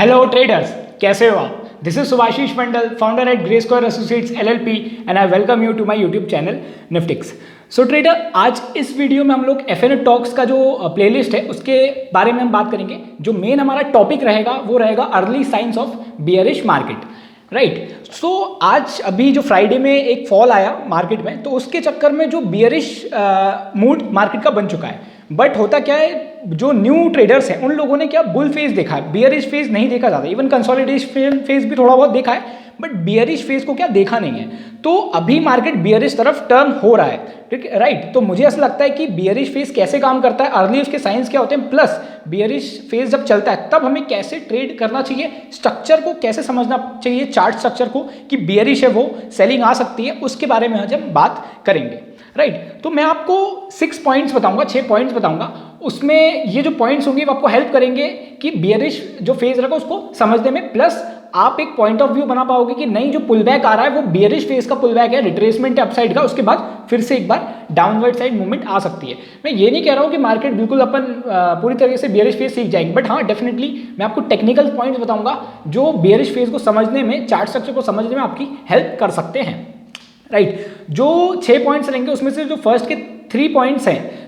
Hello traders, कैसे हो आप? This is Subhashish Mandal, founder at Grey Square Associates LLP and I welcome you to my YouTube channel Niftix. So trader, आज इस video में हम लोग एफएनओ टॉक्स का जो प्लेलिस्ट है उसके बारे में हम बात करेंगे। जो मेन हमारा टॉपिक रहेगा वो रहेगा early signs of bearish market, right. So आज अभी जो फ्राइडे में एक फॉल आया मार्केट में, तो उसके चक्कर में जो बियरिश मूड मार्केट का बन चुका है। बट होता क्या है, जो न्यू ट्रेडर्स हैं उन लोगों ने क्या बुल फेज देखा है, बियरिश फेज नहीं देखा जाता। इवन कंसोलिडेशन फेज भी थोड़ा बहुत देखा है, बट बियरिश फेज को क्या देखा नहीं है। तो अभी मार्केट बियरिश तरफ टर्न हो रहा है, ठीक है, राइट। तो मुझे ऐसा लगता है कि बियरिश फेज कैसे काम करता है, अर्ली उसके साइंस क्या होते हैं, प्लस बियरिश फेज जब चलता है तब हमें कैसे ट्रेड करना चाहिए, स्ट्रक्चर को कैसे समझना चाहिए, चार्ट स्ट्रक्चर को, कि बियरिश है वो सेलिंग आ सकती है, उसके बारे में आज हम बात करेंगे, राइट। तो मैं आपको 6 पॉइंट्स बताऊंगा, 6 पॉइंट्स बताऊंगा। उसमें ये जो पॉइंट्स होंगे वो आपको हेल्प करेंगे कि बियरिश जो फेज रहेगा उसको समझने में, प्लस आप एक पॉइंट ऑफ व्यू बना पाओगे कि नहीं, जो पुल बैक आ रहा है वो बियरिश फेज का पुल बैक है, रिट्रेसमेंट है अपसाइड का, उसके बाद फिर से एक बार डाउनवर्ड साइड मूवमेंट आ सकती है। मैं ये नहीं कह रहा हूं कि मार्केट बिल्कुल अपन पूरी तरीके से बियरिश फेज सीख जाएंगे, बट हाँ, डेफिनेटली मैं आपको टेक्निकल पॉइंट्स बताऊंगा जो बियरिश फेज को समझने में, चार्ट स्ट्रक्चर को समझने में आपकी हेल्प कर सकते हैं, राइट। जो 6 पॉइंट्स रहेंगे उसमें से जो फर्स्ट के 3 पॉइंट्स हैं,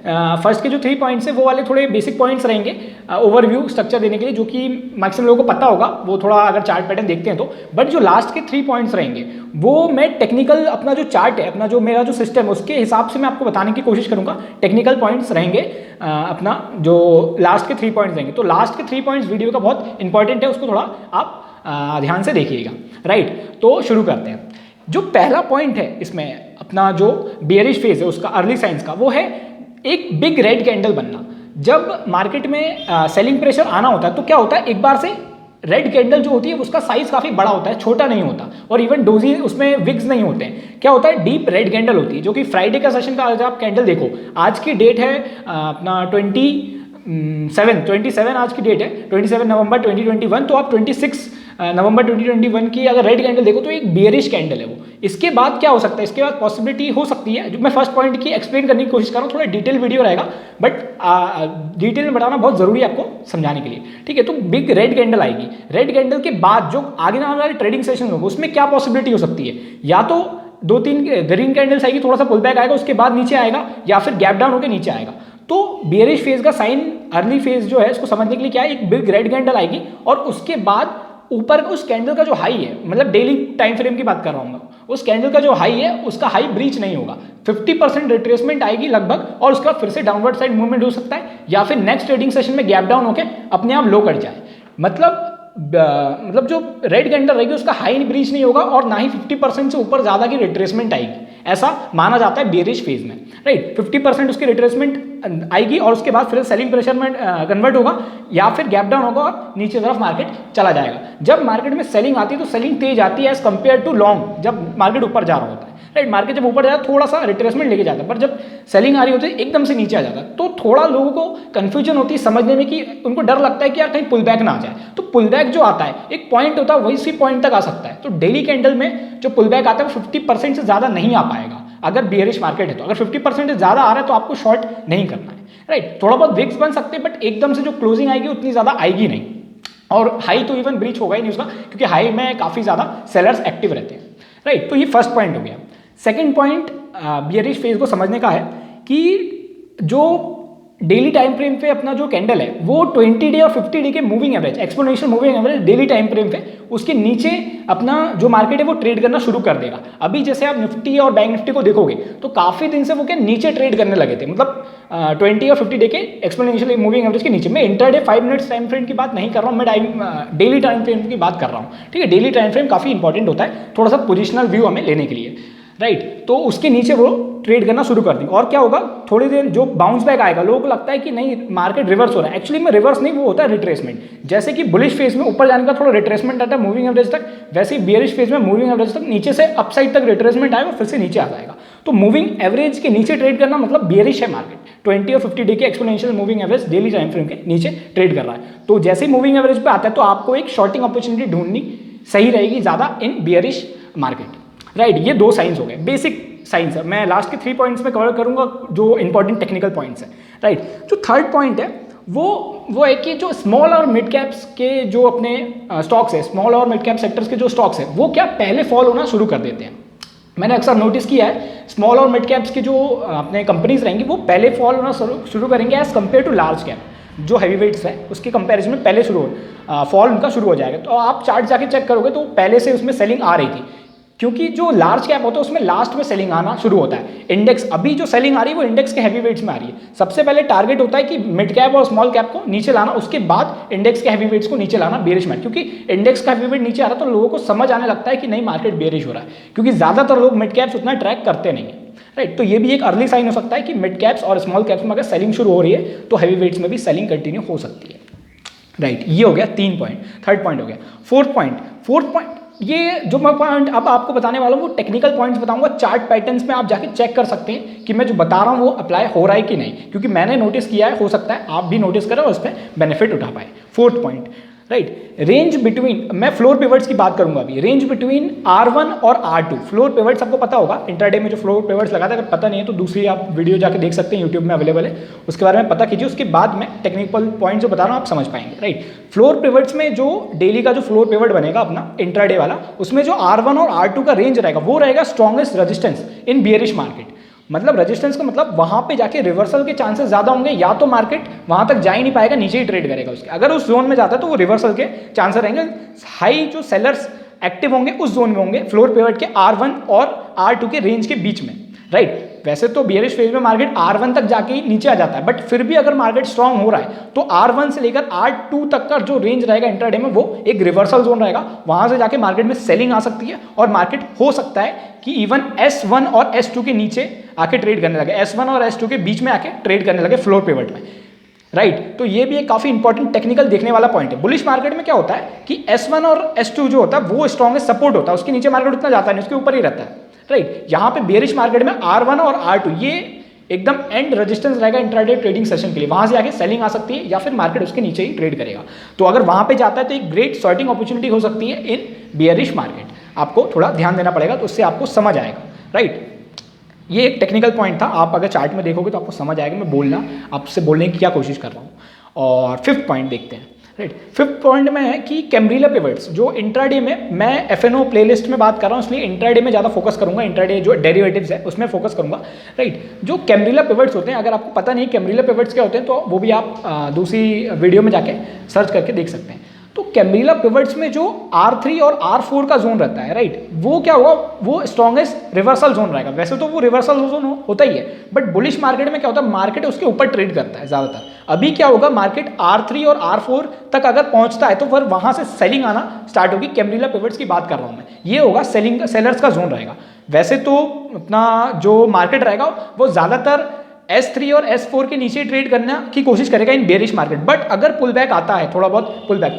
फर्स्ट के जो 3 पॉइंट्स हैं वो वाले थोड़े बेसिक पॉइंट्स रहेंगे ओवरव्यू स्ट्रक्चर देने के लिए, जो कि मैक्सिमम लोगों को पता होगा, वो थोड़ा अगर चार्ट पैटर्न देखते हैं तो। बट जो लास्ट के 3 पॉइंट्स रहेंगे वो मैं टेक्निकल, अपना जो चार्ट है, अपना जो मेरा जो सिस्टम है उसके हिसाब से मैं आपको बताने की कोशिश करूंगा। टेक्निकल पॉइंट्स रहेंगे, अपना जो लास्ट के 3 पॉइंट्स रहेंगे। तो लास्ट के 3 पॉइंट्स वीडियो का बहुत इंपॉर्टेंट है, उसको थोड़ा आप ध्यान से देखिएगा, राइट। तो शुरू करते हैं। जो पहला पॉइंट है इसमें, अपना जो बियरिश फेज है उसका अर्ली साइंस का, वो है एक बिग रेड कैंडल बनना। जब मार्केट में सेलिंग प्रेशर आना होता है तो क्या होता है, एक बार से रेड कैंडल जो होती है उसका साइज काफी बड़ा होता है, छोटा नहीं होता, और इवन डोजी उसमें विग्स नहीं होते हैं। क्या होता है, डीप रेड कैंडल होती है, जो कि फ्राइडे का सेशन का आज आप कैंडल देखो, आज की डेट है अपना 27 आज की डेट है, 27 नवंबर 2021। तो आप 26 नवंबर 2021 की अगर रेड कैंडल देखो तो एक बियरिश कैंडल है वो। इसके बाद क्या हो सकता है, इसके बाद पॉसिबिलिटी हो सकती है, जो मैं फर्स्ट पॉइंट की एक्सप्लेन करने की कोशिश कर रहा हूँ, थोड़ा डिटेल वीडियो रहेगा, बट डिटेल में बताना बहुत जरूरी है आपको समझाने के लिए, ठीक है। तो बिग रेड कैंडल आएगी, रेड कैंडल के बाद जो आगे आने वाले ट्रेडिंग सेशन होगा उसमें क्या पॉसिबिलिटी हो सकती है, या तो 2-3 ग्रीन कैंडल्स आएगी, थोड़ा सा पुल बैक आएगा, उसके बाद नीचे आएगा, या फिर गैप डाउन होकर नीचे आएगा। तो बियरिश फेज का साइन, अर्ली फेज जो है इसको समझने के लिए क्या है, एक बिग रेड कैंडल आएगी और उसके बाद ऊपर उस कैंडल का जो हाई है, मतलब डेली टाइम फ्रेम की बात कर रहा हूं मैं, उस कैंडल का जो हाई है उसका हाई ब्रीच नहीं होगा, 50% रिट्रेसमेंट आएगी लगभग, और उसका फिर से डाउनवर्ड साइड मूवमेंट हो सकता है, या फिर नेक्स्ट ट्रेडिंग सेशन में गैप डाउन होकर अपने आप लो कर जाए। मतलब जो रेड कैंडल रहेगी उसका हाई ब्रीच नहीं होगा और ना ही 50% से ऊपर ज्यादा की रिट्रेसमेंट आएगी, ऐसा माना जाता है बियरिश फेज में, राइट। 50% उसकी रिट्रेसमेंट आएगी और उसके बाद फिर सेलिंग प्रेशर में कन्वर्ट होगा, या फिर गैप डाउन होगा और नीचे तरफ मार्केट चला जाएगा। जब मार्केट में सेलिंग आती है तो सेलिंग तेज आती है एज कंपेयर टू लॉन्ग, जब मार्केट ऊपर जा रहा होता है, राइट। मार्केट जब ऊपर जाता है थोड़ा सा रिट्रेसमेंट लेके जाता है, पर जब सेलिंग आ रही होती है एकदम से नीचे आ जाता है, तो थोड़ा लोगों को कंफ्यूजन होती है समझने में, कि उनको डर लगता है कि यार कहीं पुल बैक ना आ जाए। तो पुल बैक जो आता है एक पॉइंट होता है, वही सी पॉइंट तक आ सकता है। तो डेली कैंडल में जो पुल बैक आता है वो 50% से ज्यादा नहीं आ पाएगा अगर बियरिश मार्केट है तो। अगर 50% से ज्यादा आ रहा है तो आपको शॉर्ट नहीं करना है, राइट। थोड़ा बहुत विक्स बन सकते हैं, बट एकदम से जो क्लोजिंग आएगी उतनी ज्यादा आएगी नहीं, और हाई तो इवन ब्रीच होगा ही नहीं उसका, क्योंकि हाई में काफी ज्यादा सेलर्स एक्टिव रहते हैं, राइट। तो ये फर्स्ट पॉइंट हो गया। सेकेंड पॉइंट बियरिश फेज को समझने का है कि जो डेली टाइम फ्रेम पे अपना जो कैंडल है वो 20 डे और 50 डे के moving average, exponential moving average daily time frame पे, उसके नीचे अपना जो मार्केट है वो ट्रेड करना शुरू कर देगा। अभी जैसे आप निफ्टी और बैंक निफ्टी को देखोगे तो काफी दिन से वो क्या नीचे ट्रेड करने लगे थे, मतलब 20 और 50 डे के एक्सपोनेंशियल मूविंग एवरेज के नीचे। मैं इंटरडे 5 मिनट्स टाइम फ्रेम की बात नहीं कर रहा हूँ, मैं डेली टाइम फ्रेम की बात कर रहा हूँ, ठीक है। डेली टाइम फ्रेम काफी इंपॉर्टेंट होता है थोड़ा सा पोजिशनल व्यू हमें लेने के लिए, राइट। तो उसके नीचे वो ट्रेड करना शुरू कर देंगे, और क्या होगा, थोड़ी देर जो बाउंस बैक आएगा, लोगों को लगता है कि नहीं मार्केट रिवर्स हो रहा है, एक्चुअली में रिवर्स नहीं, वो होता है रिट्रेसमेंट। जैसे कि बुलिश फेज में ऊपर जाने का थोड़ा रिट्रेसमेंट आता है मूविंग एवरेज तक, वैसे ही बियरिश फेज में मूविंग एवरेज तक नीचे से अपसाइड तक रिट्रेसमेंट आएगा, फिर से नीचे आ जाएगा। तो मूविंग एवरेज के नीचे ट्रेड करना मतलब बियरिश है मार्केट। 20 और 50 डे के exponential moving average daily time frame के नीचे ट्रेड कर रहा है, तो जैसे ही मूविंग एवरेज पे आता है तो आपको एक शॉर्टिंग अपॉर्चुनिटी ढूंढनी सही रहेगी ज्यादा इन बियरिश मार्केट, राइट। ये 2 साइंस हो गए, बेसिक साइंस है। मैं लास्ट के 3 पॉइंट्स में कवर करूंगा जो इंपॉर्टेंट टेक्निकल पॉइंट्स है, राइट। जो थर्ड पॉइंट है वो है कि जो स्मॉल और मिड कैप्स के जो अपने स्टॉक्स है, स्मॉल और मिड कैप सेक्टर्स के जो स्टॉक्स है, वो क्या पहले फॉल होना शुरू कर देते हैं। मैंने अक्सर नोटिस किया है स्मॉल और मिड कैप्स की जो अपने कंपनीज रहेंगी वो पहले फॉल होना शुरू करेंगे as compare to large cap. जो हैवी वेट्स है उसके कंपैरिजन में पहले फॉल उनका शुरू हो जाएगा। तो आप चार्ट जाके चेक करोगे तो पहले से उसमें सेलिंग आ रही थी, क्योंकि जो लार्ज कैप होता है उसमें लास्ट में सेलिंग आना शुरू होता है। इंडेक्स अभी जो सेलिंग आ रही है वो इंडेक्स के हैवी वेट्स में आ रही है। सबसे पहले टारगेट होता है कि मिड कैप और स्मॉल कैप को नीचे लाना, उसके बाद इंडेक्स के हैवी वेट्स को नीचे लाना बेरिश में, क्योंकि इंडेक्स का हैवी वेट नीचे आ रहा है तो लोगों को समझ आने लगता है कि नहीं मार्केट बेरिश हो रहा है, क्योंकि ज़्यादातर लोग मिड कैप्स उतना ट्रैक करते नहीं है, राइट। तो ये भी एक अर्ली साइन हो सकता है कि मिड कैप्स और स्मॉल कैप्स में अगर सेलिंग शुरू हो रही है तो हैवी वेट्स में भी सेलिंग कंटिन्यू हो सकती है, राइट। ये हो गया 3 पॉइंट। थर्ड पॉइंट हो गया। फोर्थ पॉइंट ये जो मैं पॉइंट अब आपको बताने वाला हूँ वो टेक्निकल पॉइंट्स बताऊंगा। चार्ट पैटर्न्स में आप जाके चेक कर सकते हैं कि मैं जो बता रहा हूँ वो अप्लाई हो रहा है कि नहीं, क्योंकि मैंने नोटिस किया है, हो सकता है आप भी नोटिस करें और उस पर बेनिफिट उठा पाए। Fourth point, right, range between, मैं फ्लोर पिवट्स की बात करूंगा अभी, रेंज बिटवीन R1 और R2। फ्लोर पिवट्स आपको पता होगा, इंट्राडे में जो फ्लोर पिवट्स लगाता है, अगर पता नहीं है तो दूसरी आप वीडियो जाके देख सकते हैं, यूट्यूब में अवेलेबल है, उसके बारे में पता कीजिए, उसके बाद में टेक्निकल पॉइंट जो बता रहा हूँ आप समझ पाएंगे, राइट। फ्लोर पिवट्स में जो डेली का जो फ्लोर पिवट बनेगा अपना इंट्राडे वाला, उसमें जो R1 और R2 का रेंज रहेगा वो रहेगा strongest resistance in bearish market. मतलब रेजिस्टेंस का मतलब वहां पे जाके रिवर्सल के चांसेस ज्यादा होंगे, या तो मार्केट वहां तक जा ही नहीं पाएगा, नीचे ही ट्रेड करेगा उसके। अगर उस जोन में जाता है तो वो रिवर्सल के चांसेस रहेंगे। हाई जो सेलर्स एक्टिव होंगे उस जोन में होंगे फ्लोर पिवट के R1 और R2 के रेंज के बीच में, राइट। वैसे तो बियरिश फेज में मार्केट R1 तक जाके ही नीचे आ जाता है, बट फिर भी अगर मार्केट स्ट्रांग हो रहा है तो R1 से लेकर R2 तक का जो रेंज रहेगा इंट्राडे में वो एक रिवर्सल जोन रहेगा। वहां से जाके मार्केट में सेलिंग आ सकती है और मार्केट हो सकता है कि इवन S1 और S2 के नीचे आके ट्रेड करने लगे, S1 और S2 के बीच में आके ट्रेड करने लगे फ्लोर पिवट में, राइट। तो ये भी एक काफी इंपॉर्टेंट टेक्निकल देखने वाला पॉइंट है। बुलिश मार्केट में क्या होता है कि S1 और S2 जो होता है वो स्ट्रॉन्गेस्ट सपोर्ट होता है, उसके नीचे मार्केट उतना जाता नहीं, उसके ऊपर ही रहता है, राइट। यहाँ पे बेरिश मार्केट में R1 और R2 ये एकदम एंड रेजिस्टेंस रहेगा इंट्राडे ट्रेडिंग सेशन के लिए, वहां से आके सेलिंग आ सकती है या फिर मार्केट उसके नीचे ही ट्रेड करेगा। तो अगर वहां पे जाता है तो एक ग्रेट शॉर्टिंग अपॉर्चुनिटी हो सकती है इन बियरिश मार्केट। आपको थोड़ा ध्यान देना पड़ेगा तो उससे आपको समझ आएगा, राइट। ये एक टेक्निकल पॉइंट था, आप अगर चार्ट में देखोगे तो आपको समझ आएगा मैं बोलना आपसे बोलने की क्या कोशिश कर रहा हूँ। और फिफ्थ पॉइंट देखते हैं, राइट। फिफ्थ पॉइंट में है कि कैमरिला पिवट्स जो इंट्राडे में, मैं FNO प्लेलिस्ट में बात कर रहा हूँ इसलिए इंट्राडे में ज़्यादा फोकस करूंगा, इंट्राडे जो डेरिवेटिव्स है उसमें फोकस करूंगा, राइट। जो कैमरिला पिवट्स होते हैं, अगर आपको पता नहीं कैमरिला पिवट्स क्या होते हैं तो वो भी आप दूसरी वीडियो में जाके सर्च करके देख सकते हैं। तो कैमरिला पिवट्स में जो R3 और R4 का जोन रहता है, राइट, वो क्या होगा, वो स्ट्रॉन्गेस्ट रिवर्सल जोन रहेगा। वैसे तो वो रिवर्सल जोन होता ही है, बट बुलिश मार्केट में क्या होता है, मार्केट उसके ऊपर ट्रेड करता है ज़्यादातर। अभी क्या होगा, मार्केट R3 और R4 तक अगर पहुंचता है तो फिर वहां से सेलिंग आना स्टार्ट होगी। कैमरिला पिवट्स की बात कर रहा हूं मैं, ये होगा सेलिंग, सेलर्स का जोन रहेगा। वैसे तो अपना जो मार्केट रहेगा वो ज़्यादातर S3 और S4 के नीचे ट्रेड करने की कोशिश करेगा इन बेरिश मार्केट, बट अगर पुल बैक आता है, थोड़ा बहुत पुल बैक,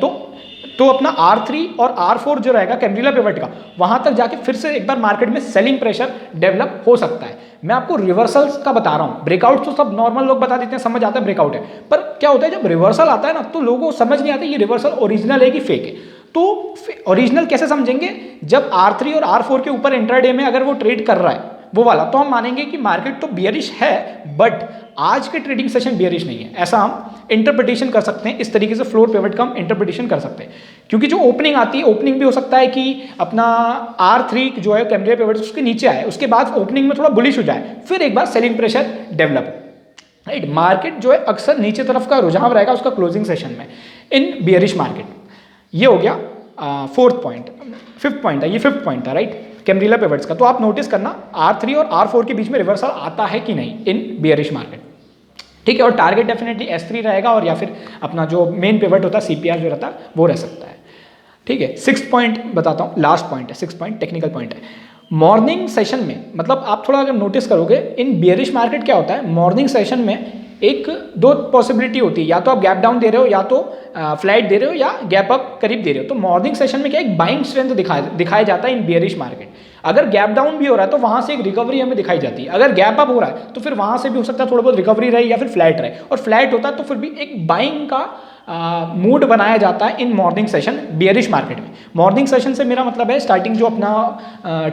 तो अपना R3 और R4 जो रहेगा कैमरिला पिवट का, वहां तक जाके फिर से एक बार मार्केट में सेलिंग प्रेशर डेवलप हो सकता है। मैं आपको रिवर्सल्स का बता रहा हूं, ब्रेकआउट तो सब नॉर्मल लोग बता देते हैं, समझ आता है ब्रेकआउट है, पर क्या होता है जब रिवर्सल आता है ना तो लोगों को समझ नहीं आता ये रिवर्सल ओरिजिनल है कि फेक है। तो ओरिजिनल कैसे समझेंगे, जब R3 और R4 के ऊपर इंट्राडे में अगर वो ट्रेड कर रहा है वो वाला, तो हम मानेंगे कि मार्केट तो बियरिश है बट आज के ट्रेडिंग सेशन बियरिश नहीं है, ऐसा हम इंटरप्रिटेशन कर सकते हैं। इस तरीके से फ्लोर पिवट का हम इंटरप्रिटेशन कर सकते हैं, क्योंकि जो ओपनिंग आती है, ओपनिंग भी हो सकता है कि अपना R3 जो है कैमरिला पिवट उसके नीचे आए, उसके बाद ओपनिंग में थोड़ा बुलिश हो जाए, फिर एक बार selling pressure develop, right. Market जो है अक्सर नीचे तरफ का रुझान रहेगा उसका क्लोजिंग सेशन में इन बियरिश मार्केट। ये हो गया फोर्थ पॉइंट। फिफ्थ पॉइंट है, ये फिफ्थ पॉइंट था, राइट, कैमरिला पिवट्स का। तो आप नोटिस करना R3 और R4 के बीच में रिवर्सल आता है कि नहीं इन बियरिश मार्केट, ठीक है। और टारगेट डेफिनेटली S3 रहेगा, और या फिर अपना जो मेन पिवट होता है CPR जो रहता है वो रह सकता है, ठीक है। सिक्स्थ पॉइंट बताता हूँ, लास्ट पॉइंट है, सिक्स्थ पॉइंट टेक्निकल पॉइंट है। मॉर्निंग सेशन में, मतलब आप थोड़ा अगर नोटिस करोगे इन बियरिश मार्केट क्या होता है, मॉर्निंग सेशन में एक दो पॉसिबिलिटी होती है, या तो आप गैप डाउन दे रहे हो, या तो फ्लैट दे रहे हो, या गैप अप करीब दे रहे हो। तो मॉर्निंग सेशन में क्या एक बाइंग स्ट्रेंथ दिखाया जाता है इन बियरिश मार्केट। अगर गैप डाउन भी हो रहा है तो वहां से एक रिकवरी हमें दिखाई जाती है, अगर गैप अप हो रहा है तो फिर वहां से भी हो सकता है थोड़ा बहुत रिकवरी रहे या फिर फ्लैट रहे, और फ्लैट होता है तो फिर भी एक बाइंग का मूड बनाया जाता है in morning session bearish market में। मॉर्निंग सेशन से मेरा मतलब है स्टार्टिंग जो अपना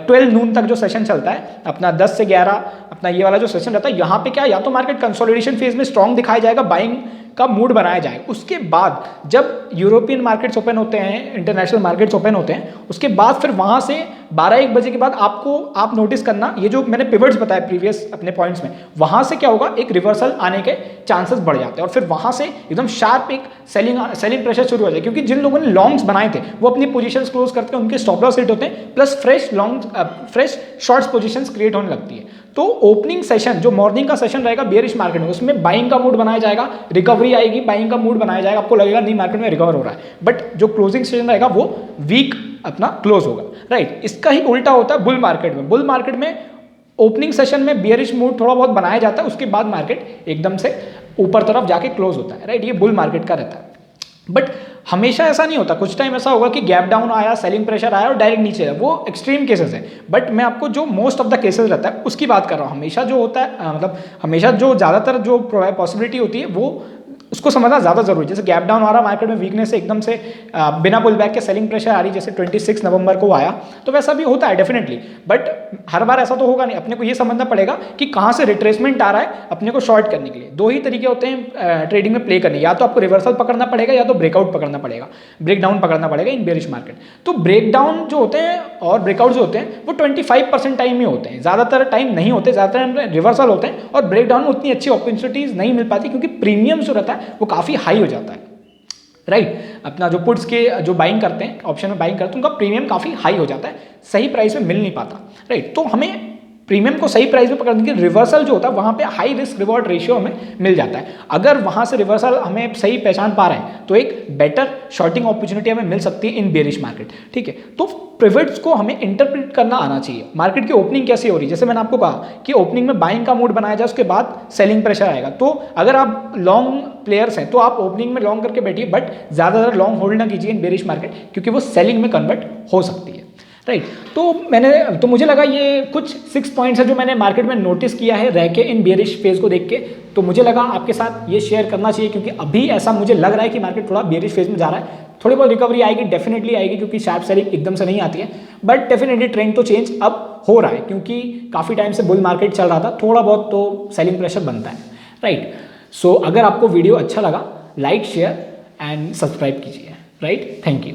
12 नून तक जो सेशन चलता है, अपना 10 से 11 अपना ये वाला जो सेशन रहता है, यहाँ पे क्या, या तो मार्केट कंसोलिडेशन फेज में स्ट्रॉन्ग दिखाया जाएगा, बाइंग का मूड बनाया जाए। उसके बाद जब यूरोपियन मार्केट्स ओपन होते हैं, इंटरनेशनल मार्केट्स ओपन होते हैं, उसके बाद फिर वहाँ से 12-1 बजे के बाद आप नोटिस करना, ये जो मैंने पिवट्स बताए प्रीवियस अपने पॉइंट्स में, वहाँ से क्या होगा, एक रिवर्सल आने के चांसेस बढ़ जाते हैं और फिर वहाँ से एकदम शार्प एक सेलिंग प्रेशर शुरू हो जाए, क्योंकि जिन लोगों ने लॉन्ग्स बनाए थे वो अपनी पोजीशंस क्लोज करते हैं, उनके स्टॉप लॉस हिट होते हैं, plus fresh shorts positions create होने लगती है। तो ओपनिंग सेशन जो मॉर्निंग का सेशन रहेगा बेयरिश मार्केट में, उसमें बाइंग का मूड बनाया जाएगा, रिकवरी आएगी, बाइंग का मूड बनाया जाएगा, आपको लगेगा नहीं मार्केट में रिकवर हो रहा है, बट जो क्लोजिंग सेशन रहेगा वो वीक अपना क्लोज होगा, राइट। इसका ही उल्टा होता है बुल मार्केट में। बुल मार्केट में ओपनिंग सेशन में बियरिश मूड थोड़ा बहुत बनाया जाता है, उसके बाद मार्केट एकदम से ऊपर तरफ जाके क्लोज होता है, राइट। ये बुल मार्केट का रहता है, बट हमेशा ऐसा नहीं होता। कुछ टाइम ऐसा होगा कि गैप डाउन आया, सेलिंग प्रेशर आया और डायरेक्ट नीचे आया, वो एक्सट्रीम केसेस है। बट मैं आपको जो मोस्ट ऑफ द केसेस रहता है उसकी बात कर रहा हूँ। हमेशा जो होता है मतलब हमेशा जो ज़्यादातर जो पॉसिबिलिटी होती है वो उसको समझना ज़्यादा जरूरी है। जैसे गैप डाउन आ रहा मार्केट में, वीकनेस से एकदम से बिना पुल बैक के सेलिंग प्रेशर आ रही, जैसे 26 नवंबर को आया, तो वैसा भी होता है डेफिनेटली, बट हर बार ऐसा तो होगा नहीं। अपने को ये समझना पड़ेगा कि कहाँ से रिट्रेसमेंट आ रहा है अपने को शॉर्ट करने के लिए। दो ही तरीके होते हैं ट्रेडिंग में प्ले करने, या तो आपको रिवर्सल पकड़ना पड़ेगा या तो ब्रेकआउट पकड़ना पड़ेगा, ब्रेकडाउन पकड़ना पड़ेगा इन बेरिश मार्केट। तो ब्रेकडाउन जो होते हैं और ब्रेकआउट जो होते हैं वो 25% टाइम में होते हैं, ज़्यादातर टाइम नहीं होते, ज़्यादातर रिवर्सल होते हैं। और ब्रेकडाउन में उतनी अच्छी अपॉर्चुनिटीज़ नहीं मिल पाती, क्योंकि प्रीमियम जो रहता है वो काफ़ी हाई हो जाता है, राइट। अपना जो पुट्स के जो बाइंग करते हैं, ऑप्शन में बाइंग करते हैं, उनका प्रीमियम काफ़ी हाई हो जाता है, सही प्राइस में मिल नहीं पाता, राइट। तो हमें प्रीमियम को सही प्राइस में पकड़ने के रिवर्सल जो होता है वहाँ पे हाई रिस्क रिवॉर्ड रेशियो हमें मिल जाता है। अगर वहाँ से रिवर्सल हमें सही पहचान पा रहे हैं तो एक बेटर शॉर्टिंग अपॉर्चुनिटी हमें मिल सकती है इन बेरिश मार्केट, ठीक है। तो पिवट्स को हमें इंटरप्रेट करना आना चाहिए। मार्केट की ओपनिंग कैसे हो रही है, जैसे मैंने आपको कहा कि ओपनिंग में बाइंग का मूड बनाया जाए, उसके बाद सेलिंग प्रेशर आएगा। तो अगर आप लॉन्ग प्लेयर्स हैं तो आप ओपनिंग में लॉन्ग करके बैठिए, बट ज़्यादातर लॉन्ग होल्ड ना कीजिए इन बेरिश मार्केट, क्योंकि वो सेलिंग में कन्वर्ट हो सकती है, राइट। तो मुझे लगा ये कुछ 6 पॉइंट्स है जो मैंने मार्केट में नोटिस किया है रह के इन बेरिश फेज को देख के, तो मुझे लगा आपके साथ ये शेयर करना चाहिए, क्योंकि अभी ऐसा मुझे लग रहा है कि मार्केट थोड़ा बेरिश फेज में जा रहा है। थोड़ी बहुत रिकवरी आएगी, डेफिनेटली आएगी, क्योंकि शार्प सेलिंग एकदम से नहीं आती है, बट डेफिनेटली ट्रेंड तो चेंज अब हो रहा है, क्योंकि काफ़ी टाइम से बुल मार्केट चल रहा था, थोड़ा बहुत तो सेलिंग प्रेशर बनता है, राइट। सो अगर आपको वीडियो अच्छा लगा, लाइक शेयर एंड सब्सक्राइब कीजिए, राइट। Thank you.